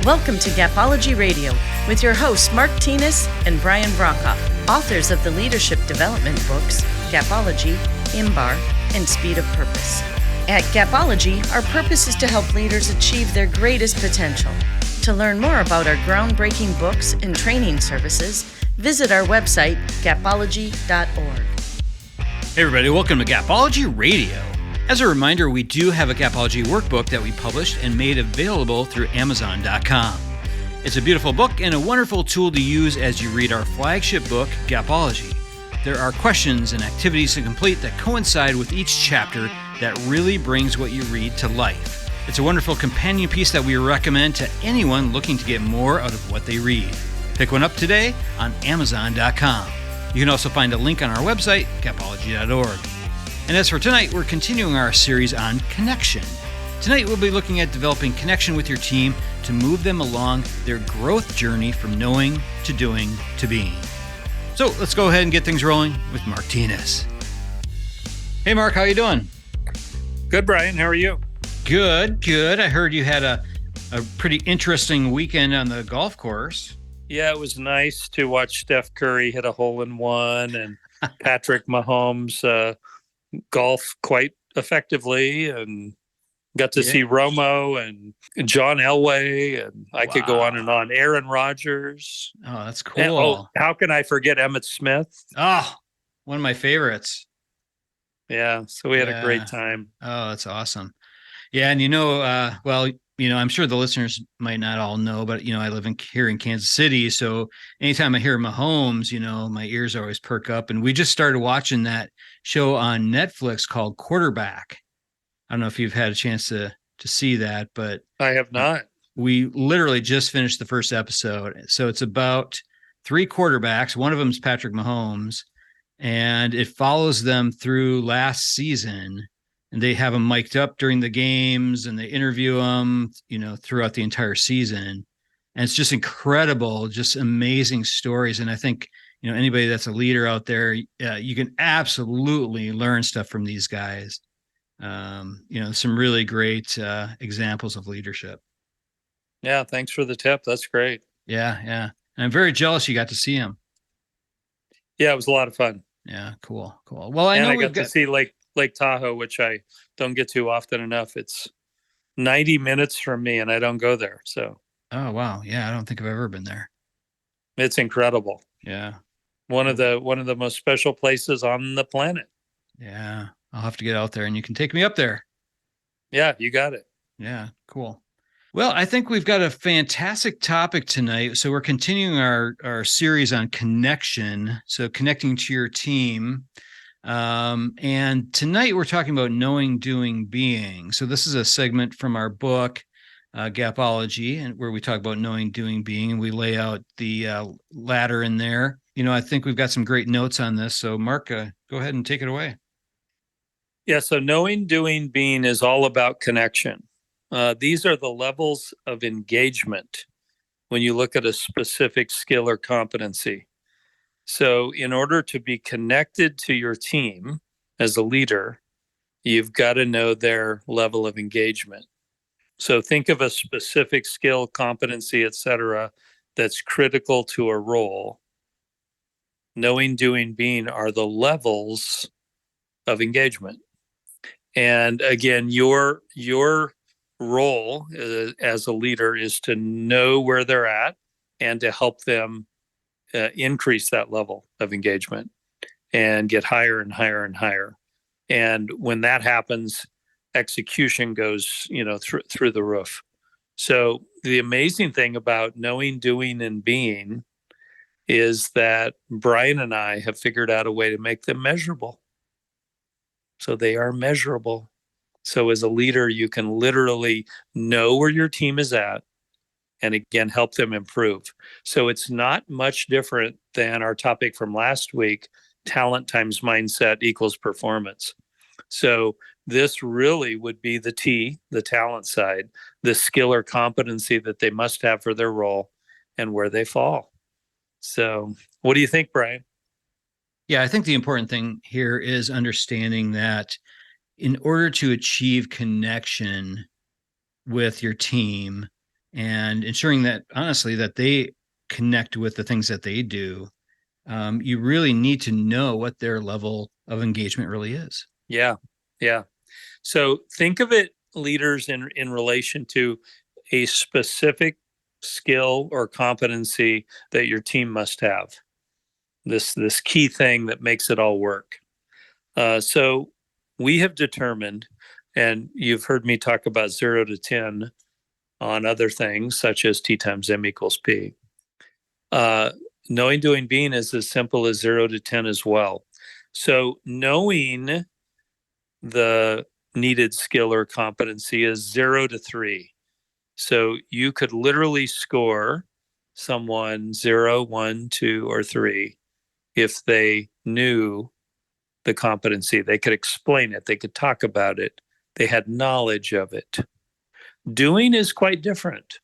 Welcome to Gapology Radio with your hosts Mark Tinas and Brian Brokoff, authors of the leadership development books Gapology, IMBAR, and Speed of Purpose. At Gapology, our purpose is to help leaders achieve their greatest potential. To learn more about our groundbreaking books and training services, visit our website, gapology.org. Hey everybody, welcome to Gapology Radio. As a reminder, we do have a Gapology workbook that we published and made available through Amazon.com. It's a beautiful book and a wonderful tool to use as you read our flagship book, Gapology. There are questions and activities to complete that coincide with each chapter that really brings what you read to life. It's a wonderful companion piece that we recommend to anyone looking to get more out of what they read. Pick one up today on Amazon.com. You can also find a link on our website, gapology.org. And as for tonight, we're continuing our series on connection. Tonight, we'll be looking at developing connection with your team to move them along their growth journey from knowing to doing to being. So let's go ahead and get things rolling with Mark Tinas. Hey, Mark, how you doing? Good, Brian. How are you? Good. I heard you had a pretty interesting weekend on the golf course. Yeah, it was nice to watch Steph Curry hit a hole-in-one and Patrick Mahomes golf quite effectively, and got to see Romo and John Elway, and I could go on and on. Aaron Rodgers. Oh, that's cool. And, how can I forget Emmitt Smith? Oh, one of my favorites. Yeah, so we had a great time. Oh, that's awesome. Yeah, and I'm sure the listeners might not all know, but, I live here in Kansas City. So anytime I hear Mahomes, my ears always perk up. And we just started watching that show on Netflix called Quarterback. I don't know if you've had a chance to see that, but I have not. We literally just finished the first episode. So it's about 3 quarterbacks. One of them is Patrick Mahomes, and it follows them through last season. And they have them mic'd up during the games, and they interview them, throughout the entire season. And it's just incredible, just amazing stories. And I think, anybody that's a leader out there, you can absolutely learn stuff from these guys. Some really great examples of leadership. Yeah, thanks for the tip. That's great. Yeah. And I'm very jealous you got to see him. Yeah, it was a lot of fun. Yeah, cool. Well, I got to see Lake Tahoe, which I don't get to often enough. It's 90 minutes from me, and I don't go there. So. Oh, wow. Yeah, I don't think I've ever been there. It's incredible. Yeah. One of the most special places on the planet. Yeah. I'll have to get out there, and you can take me up there. Yeah, you got it. Yeah, cool. Well, I think we've got a fantastic topic tonight. So we're continuing our series on connection. So connecting to your team. And tonight we're talking about knowing, doing, being. So this is a segment from our book, Gapology, and where we talk about knowing, doing, being, and we lay out the ladder in there. I think we've got some great notes on this. So Mark, go ahead and take it away. Yeah. So knowing, doing, being is all about connection. These are the levels of engagement when you look at a specific skill or competency. So in order to be connected to your team as a leader, you've got to know their level of engagement. So think of a specific skill, competency, etc., that's critical to a role. Knowing, doing, being are the levels of engagement. And again, your role as a leader is to know where they're at and to help them increase that level of engagement and get higher and higher and higher. And when that happens, execution goes, through the roof. So the amazing thing about knowing, doing, and being is that Brian and I have figured out a way to make them measurable. So they are measurable. So as a leader, you can literally know where your team is at and again, help them improve. So it's not much different than our topic from last week, talent times mindset equals performance. So this really would be the T, the talent side, the skill or competency that they must have for their role and where they fall. So what do you think, Brian? Yeah, I think the important thing here is understanding that in order to achieve connection with your team, and ensuring that, honestly, that they connect with the things that they do. You really need to know what their level of engagement really is. Yeah. Yeah. So think of it, leaders, in relation to a specific skill or competency that your team must have. This key thing that makes it all work. So we have determined, and you've heard me talk about 0 to 10 on other things such as T times M equals P. Knowing, doing, being is as simple as 0 to 10 as well. So knowing the needed skill or competency is 0 to 3. So you could literally score someone 0, 1, 2, or 3 if they knew the competency. They could explain it, they could talk about it, they had knowledge of it. Doing is quite different.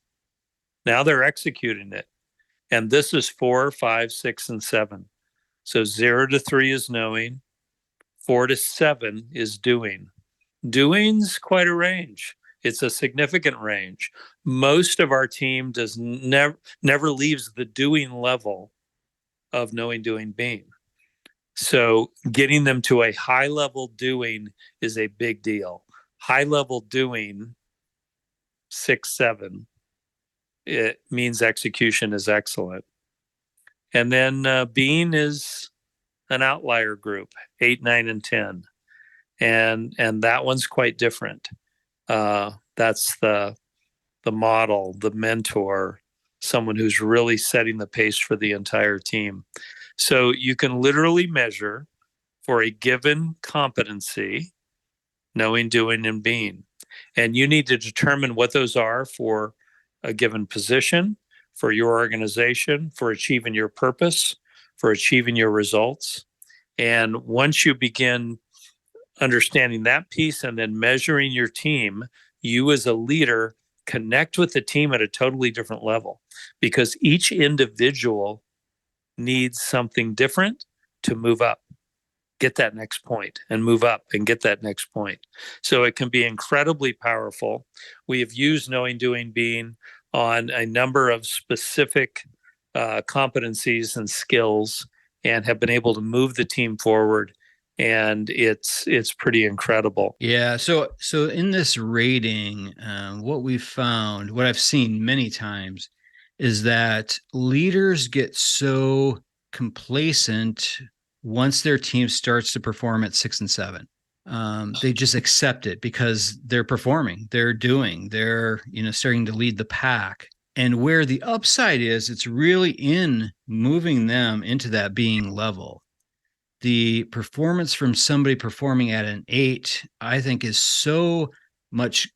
Now they're executing it. And this is 4, 5, 6, and 7. So 0 to 3 is knowing, 4 to 7 is doing. Doing's quite a range. It's a significant range. Most of our team does never leaves the doing level of knowing, doing, being. So getting them to a high level doing is a big deal. High level doing, 6, 7, it means execution is excellent. And then being is an outlier group, 8, 9, and 10. And that one's quite different. That's the model, the mentor, someone who's really setting the pace for the entire team. So you can literally measure for a given competency, knowing, doing, and being. And you need to determine what those are for a given position, for your organization, for achieving your purpose, for achieving your results. And once you begin understanding that piece and then measuring your team, you as a leader connect with the team at a totally different level, because each individual needs something different to move up, get that next point, and move up and get that next point. So it can be incredibly powerful. We have used knowing, doing, being on a number of specific competencies and skills, and have been able to move the team forward. And it's pretty incredible. Yeah. So in this rating, what we've found, what I've seen many times, is that leaders get so complacent once their team starts to perform at 6 and 7. They just accept it because they're performing, they're doing, they're starting to lead the pack. And where the upside is, it's really in moving them into that being level. The performance from somebody performing at an 8, I think, is so much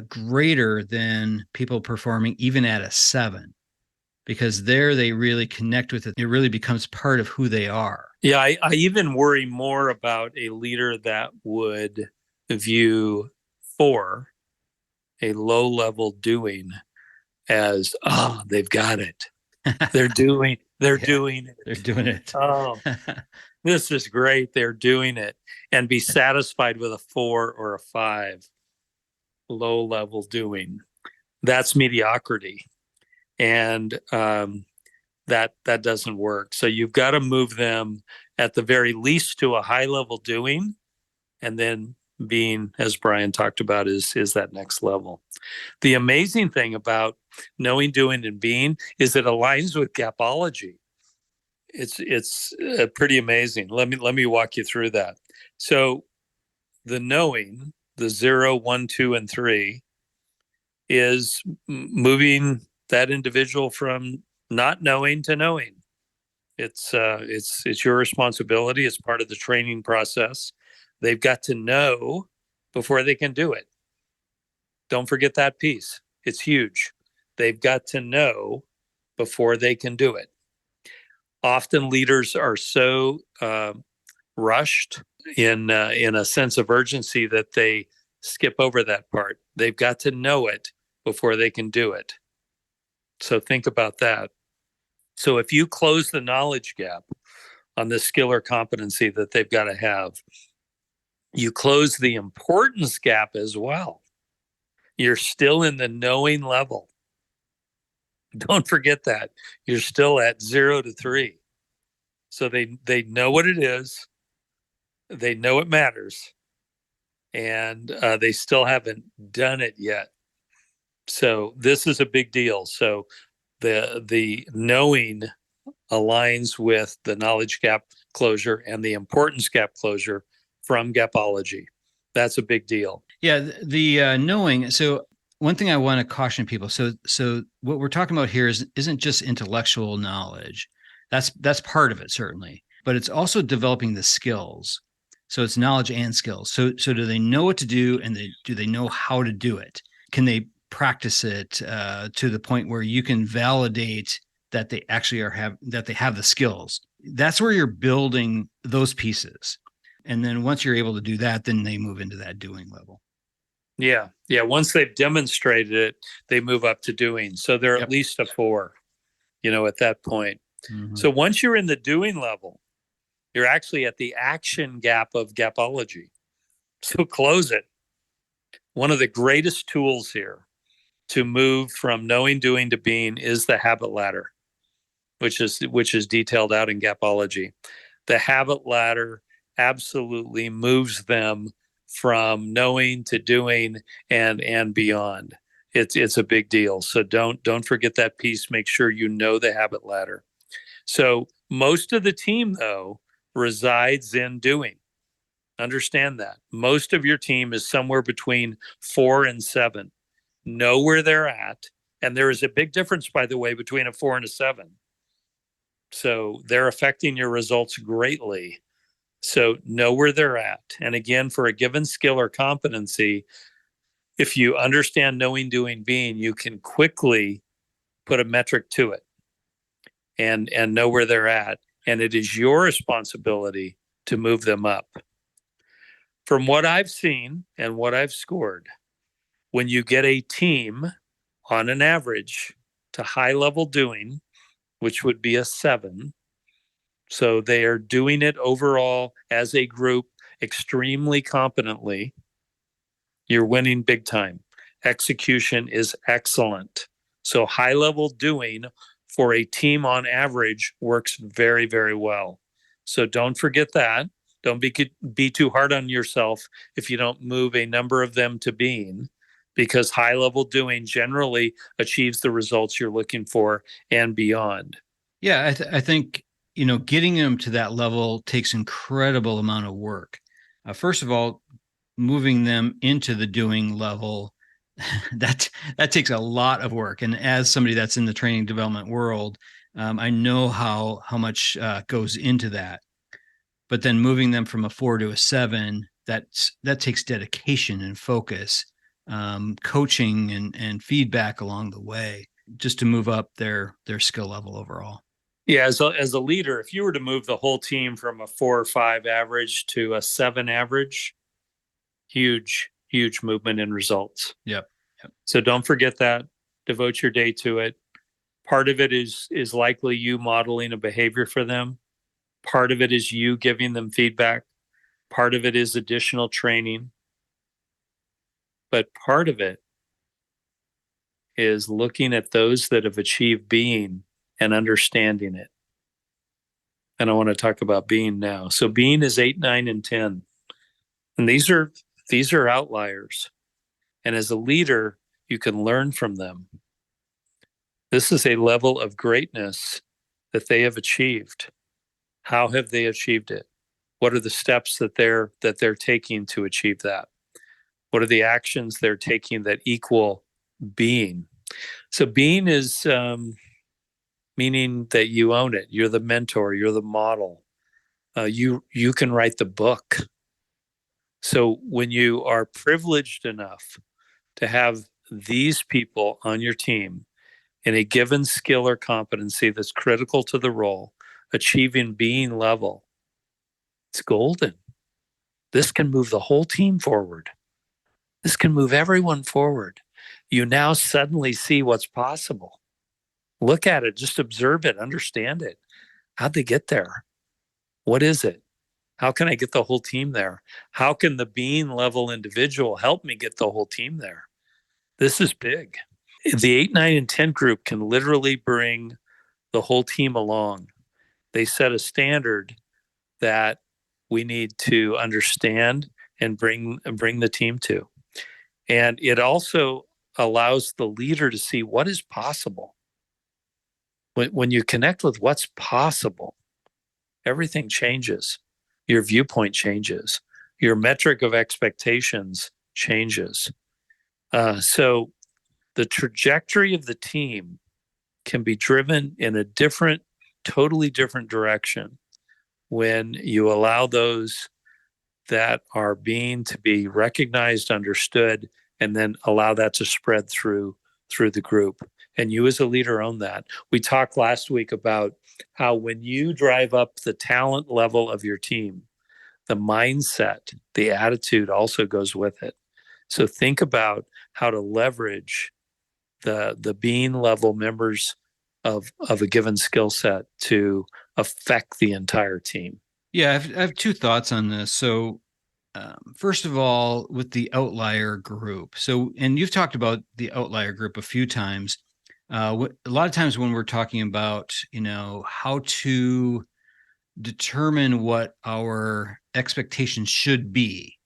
greater than people performing even at a 7, because there they really connect with it. It really becomes part of who they are. Yeah, I even worry more about a leader that would view 4, a low level doing, as, oh, they've got it. They're doing doing it. They're doing it. Oh, this is great. They're doing it. And be satisfied with a 4 or a 5, low level doing. That's mediocrity. And that doesn't work. So you've got to move them at the very least to a high level doing, and then being, as Brian talked about, is that next level. The amazing thing about knowing, doing, and being is it aligns with Gapology. It's pretty amazing. Let me walk you through that. So the knowing, the 0, 1, 2, and 3, is moving that individual from not knowing to knowing. It's your responsibility. It's part of the training process. They've got to know before they can do it. Don't forget that piece. It's huge. They've got to know before they can do it. Often leaders are so rushed in a sense of urgency that they skip over that part. They've got to know it before they can do it. So think about that. So if you close the knowledge gap on the skill or competency that they've got to have, you close the importance gap as well. You're still in the knowing level. Don't forget that. You're still at 0 to 3. So they know what it is. They know it matters. And they still haven't done it yet. So this is a big deal. So the knowing aligns with the knowledge gap closure and the importance gap closure from Gapology. That's a big deal. Yeah, the knowing. So one thing I want to caution people. So what we're talking about here isn't just intellectual knowledge. That's part of it, certainly, but it's also developing the skills. So it's knowledge and skills. So do they know what to do, and do they know how to do it? Can they practice it to the point where you can validate that they actually that they have the skills? That's where you're building those pieces. And then once you're able to do that, then they move into that doing level. Yeah. Once they've demonstrated it, they move up to doing. So they're at least a 4, at that point. Mm-hmm. So once you're in the doing level, you're actually at the action gap of Gapology. So close it. One of the greatest tools here to move from knowing, doing to being is the habit ladder, which is detailed out in Gapology. The habit ladder absolutely moves them from knowing to doing and beyond. It's a big deal. So don't forget that piece. Make sure you know the habit ladder. So most of the team, though, resides in doing. Understand that. Most of your team is somewhere between 4 and 7. Know where they're at. And there is a big difference, by the way, between a 4 and a 7. So they're affecting your results greatly. So know where they're at. And again, for a given skill or competency, if you understand knowing, doing, being, you can quickly put a metric to it and know where they're at. And it is your responsibility to move them up. From what I've seen and what I've scored, when you get a team on an average to high level doing, which would be a 7, so they are doing it overall as a group extremely competently, you're winning big time. Execution is excellent. So high level doing for a team on average works very, very well. So don't forget that. Don't be too hard on yourself if you don't move a number of them to being, because high level doing generally achieves the results you're looking for and beyond. Yeah, I think getting them to that level takes incredible amount of work. First of all, moving them into the doing level, that takes a lot of work. And as somebody that's in the training development world, I know how much goes into that. But then moving them from a 4 to a 7, that takes dedication and focus, coaching and feedback along the way, just to move up their skill level overall. Yeah, as a leader, if you were to move the whole team from a 4 or 5 average to a 7 average, huge movement in results. Yep. So don't forget that. Devote your day to it. Part of it is likely you modeling a behavior for them. Part of it is you giving them feedback. Part of it is additional training. But part of it is looking at those that have achieved being and understanding it. And I want to talk about being now. So being is 8, 9, and 10. And these are outliers. And as a leader, you can learn from them. This is a level of greatness that they have achieved. How have they achieved it? What are the steps that they're taking to achieve that? What are the actions they're taking that equal being? So being is meaning that you own it. You're the mentor. You're the model. You can write the book. So when you are privileged enough to have these people on your team in a given skill or competency that's critical to the role, achieving being level, it's golden. This can move the whole team forward. This can move everyone forward. You now suddenly see what's possible. Look at it, just observe it, understand it. How'd they get there? What is it? How can I get the whole team there? How can the being level individual help me get the whole team there? This is big. The 8, 9, and 10 group can literally bring the whole team along. They set a standard that we need to understand and bring the team to. And it also allows the leader to see what is possible. When you connect with what's possible, everything changes. Your viewpoint changes. Your metric of expectations changes. So the trajectory of the team can be driven in a totally different direction when you allow those that are being to be recognized, understood, and then allow that to spread through the group. And you as a leader own that. We talked last week about how when you drive up the talent level of your team, the mindset, the attitude also goes with it. So think about how to leverage the being level members of a given skill set to affect the entire team. Yeah, I have two thoughts on this. So, first of all, with the outlier group. So, and you've talked about the outlier group a few times. A lot of times when we're talking about, how to determine what our expectations should be,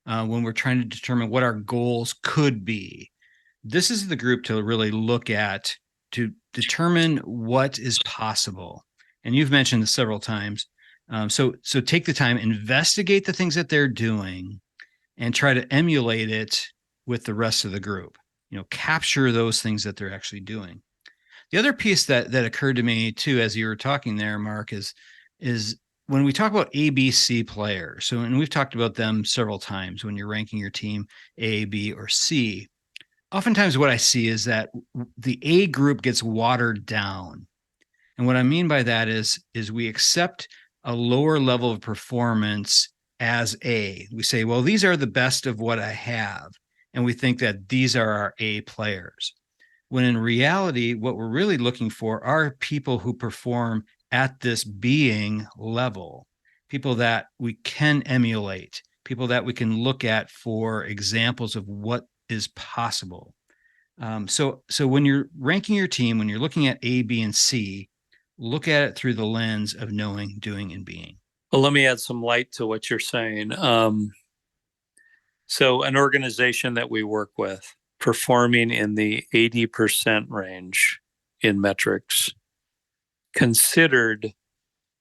when we're trying to determine what our goals could be, this is the group to really look at to determine what is possible. And you've mentioned this several times. So take the time, investigate the things that they're doing, and try to emulate it with the rest of the group. Capture those things that they're actually doing. The other piece that occurred to me too, as you were talking there, Mark, is when we talk about ABC players. So, and we've talked about them several times when you're ranking your team A, B, or C. Oftentimes what I see is that the A group gets watered down. And what I mean by that is we accept a lower level of performance as A. We say, well, these are the best of what I have. And we think that these are our A players. When in reality, what we're really looking for are people who perform at this being level, people that we can emulate, people that we can look at for examples of what is possible. So when you're ranking your team, when you're looking at A, B, and C, look at it through the lens of knowing, doing, and being. Well, let me add some light to what you're saying. So an organization that we work with performing in the 80% range in metrics considered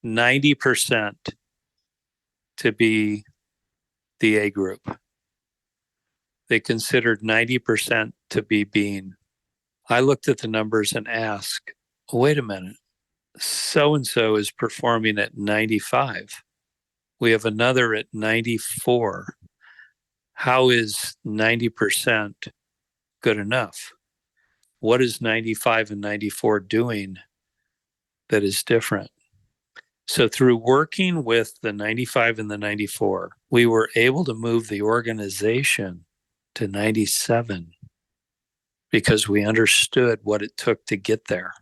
90% to be the A group. They considered 90% to be being. I looked at the numbers and asked, wait a minute, so-and-so is performing at 95. We have another at 94. How is 90% good enough? What is 95 and 94 doing that is different? So through working with the 95 and the 94, we were able to move the organization to 97 because we understood what it took to get there.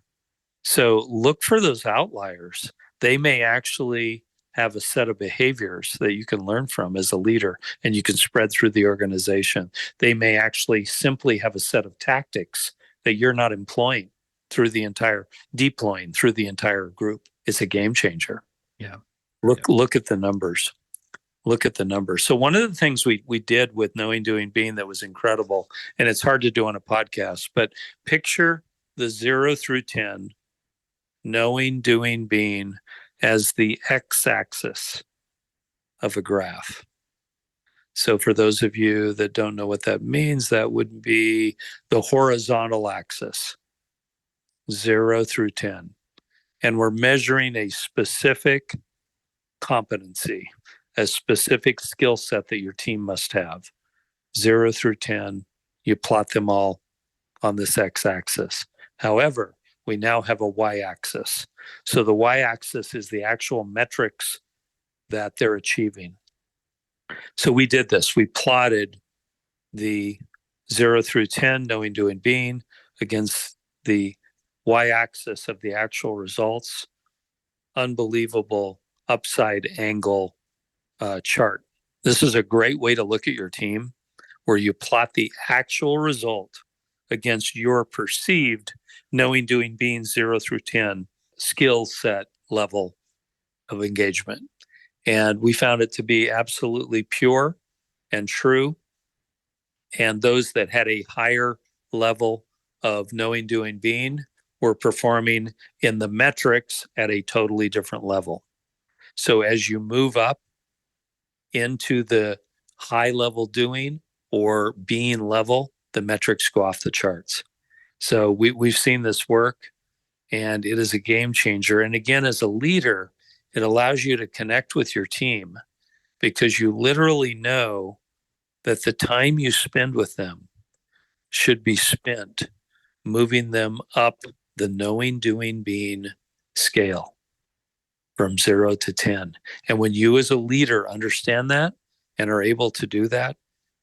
So look for those outliers. They may actually have a set of behaviors that you can learn from as a leader and you can spread through the organization. They may actually simply have a set of tactics that you're not deploying through the entire group. It's a game changer. Yeah. Look at the numbers. Look at the numbers. So one of the things we did with Knowing, Doing, Being that was incredible, and it's hard to do on a podcast, but picture the 0 through 10, knowing, doing, being as the x-axis of a graph. So for those of you that don't know what that means, that would be the horizontal axis, 0 through 10. And we're measuring a specific competency, a specific skill set that your team must have. 0 through 10, you plot them all on this x-axis. However, we now have a y-axis. So the y-axis is the actual metrics that they're achieving. So we did this. We plotted the 0 through 10, knowing, doing, being, against the y-axis of the actual results. Unbelievable upside angle chart. This is a great way to look at your team, where you plot the actual result against your perceived knowing, doing, being 0 through 10 skill set level of engagement. And we found it to be absolutely pure and true. And those that had a higher level of knowing, doing, being were performing in the metrics at a totally different level. So as you move up into the high level doing or being level, the metrics go off the charts. So we've seen this work, and it is a game changer. And again, as a leader, it allows you to connect with your team because you literally know that the time you spend with them should be spent moving them up the knowing, doing, being scale from 0 to 10. And when you as a leader understand that and are able to do that,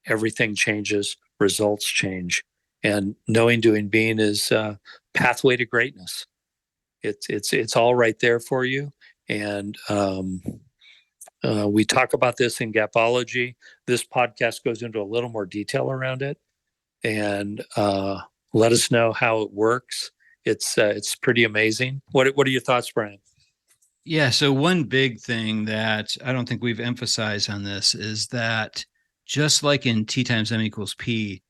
everything changes, results change. And knowing, doing, being is a pathway to greatness. It's all right there for you. And we talk about this in Gapology. This podcast goes into a little more detail around it, and let us know how it works. It's pretty amazing. What are your thoughts, Brian? Yeah. So one big thing that I don't think we've emphasized on this is that just like in T times M equals P,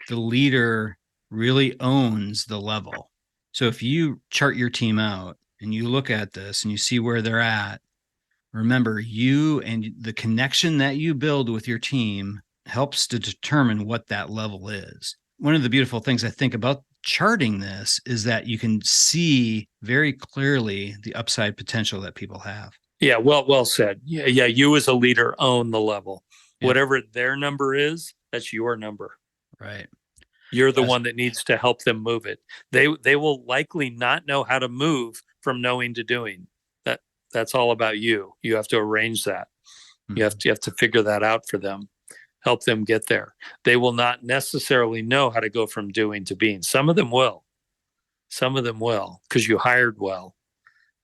the leader really owns the level. So if you chart your team out and you look at this and you see where they're at, remember you and the connection that you build with your team helps to determine what that level is. One of the beautiful things I think about charting this is that you can see very clearly the upside potential that people have. Yeah, well said. Yeah, you as a leader own the level. Yeah. Whatever their number is, that's your number. Right. You're the one that needs to help them move it. They will likely not know how to move from knowing to doing. That's all about you. You have to arrange that. Mm-hmm. You have to figure that out for them. Help them get there. They will not necessarily know how to go from doing to being. Some of them will. Some of them will because you hired well,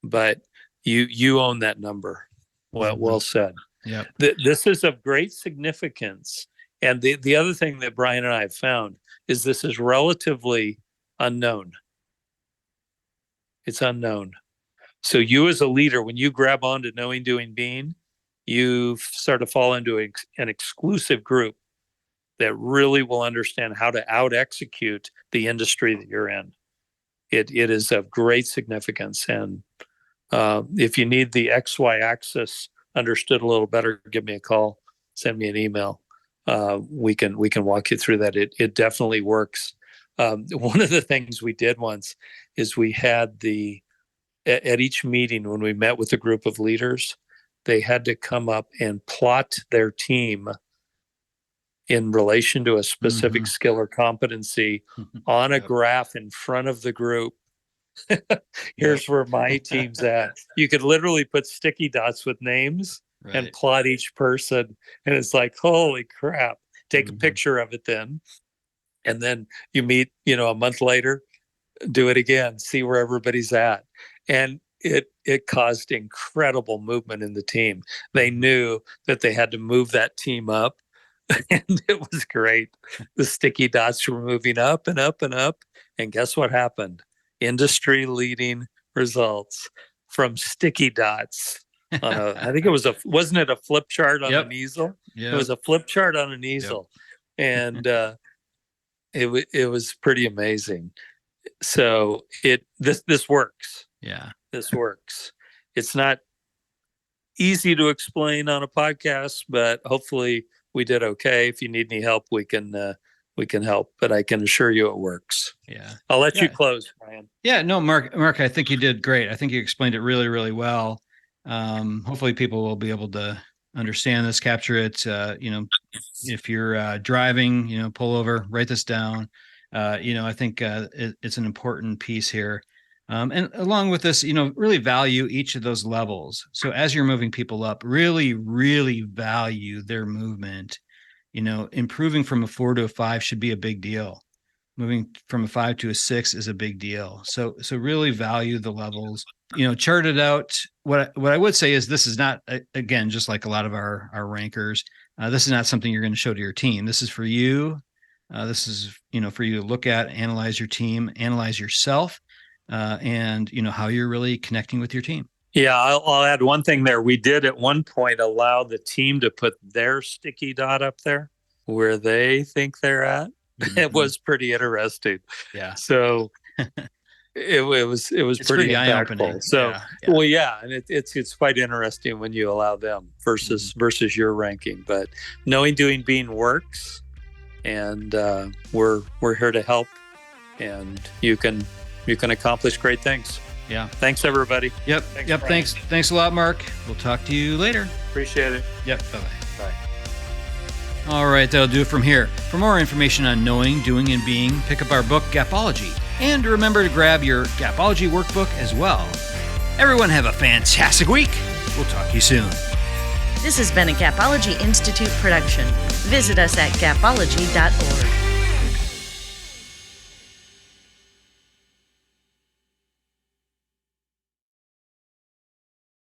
but you own that number. Well said. Yeah. This is of great significance. And the other thing that Brian and I have found is this is relatively unknown. It's unknown. So you as a leader, when you grab onto knowing, doing, being, you start to fall into an exclusive group that really will understand how to out-execute the industry that you're in. It is of great significance. And if you need the XY axis understood a little better, give me a call, send me an email. We can walk you through that. It definitely works. One of the things we did once is we had at each meeting when we met with a group of leaders, they had to come up and plot their team in relation to a specific skill or competency on a graph in front of the group. Here's where my team's at. You could literally put sticky dots with names and plot each person. And it's like, holy crap. Take a picture of it then. And then you meet, a month later, do it again, see where everybody's at. And it caused incredible movement in the team. They knew that they had to move that team up, and it was great. The sticky dots were moving up and up and up. And guess what happened? Industry leading results from sticky dots. I think it was wasn't it a flip chart on an easel? Yep. It was a flip chart on an easel. Yep. And it was pretty amazing. So this works. Yeah. This works. It's not easy to explain on a podcast, but hopefully we did okay. If you need any help, we can help, but I can assure you it works. Yeah. I'll let you close, Brian. Yeah, no, Mark, I think you did great. I think you explained it really, really well. Hopefully people will be able to understand this, capture it. If you're driving, pull over, write this down. I think it's an important piece here. And along with this, really value each of those levels. So as you're moving people up, really, really value their movement. Improving from a 4 to a 5 should be a big deal. Moving from a 5 to a 6 is a big deal. So really value the levels. Chart it out. What I would say is this is not, again, just like a lot of our rankers, this is not something you're going to show to your team. This is for you This is, for you to look at, analyze your team, analyze yourself, and how you're really connecting with your team. Yeah, I'll add one thing there. We did at one point allow the team to put their sticky dot up there where they think they're at. Mm-hmm. It was pretty interesting. Yeah. So it was pretty impactful. So and it's quite interesting when you allow them versus your ranking. But knowing, doing, being works, and we're here to help, and you can accomplish great things. Yeah. Thanks, everybody. Yep. Thanks a lot, Mark. We'll talk to you later. Appreciate it. Yep. Bye-bye. Bye. All right, that'll do it from here. For more information on knowing, doing, and being, pick up our book, Gapology. And remember to grab your Gapology workbook as well. Everyone have a fantastic week. We'll talk to you soon. This has been a Gapology Institute production. Visit us at gapology.org.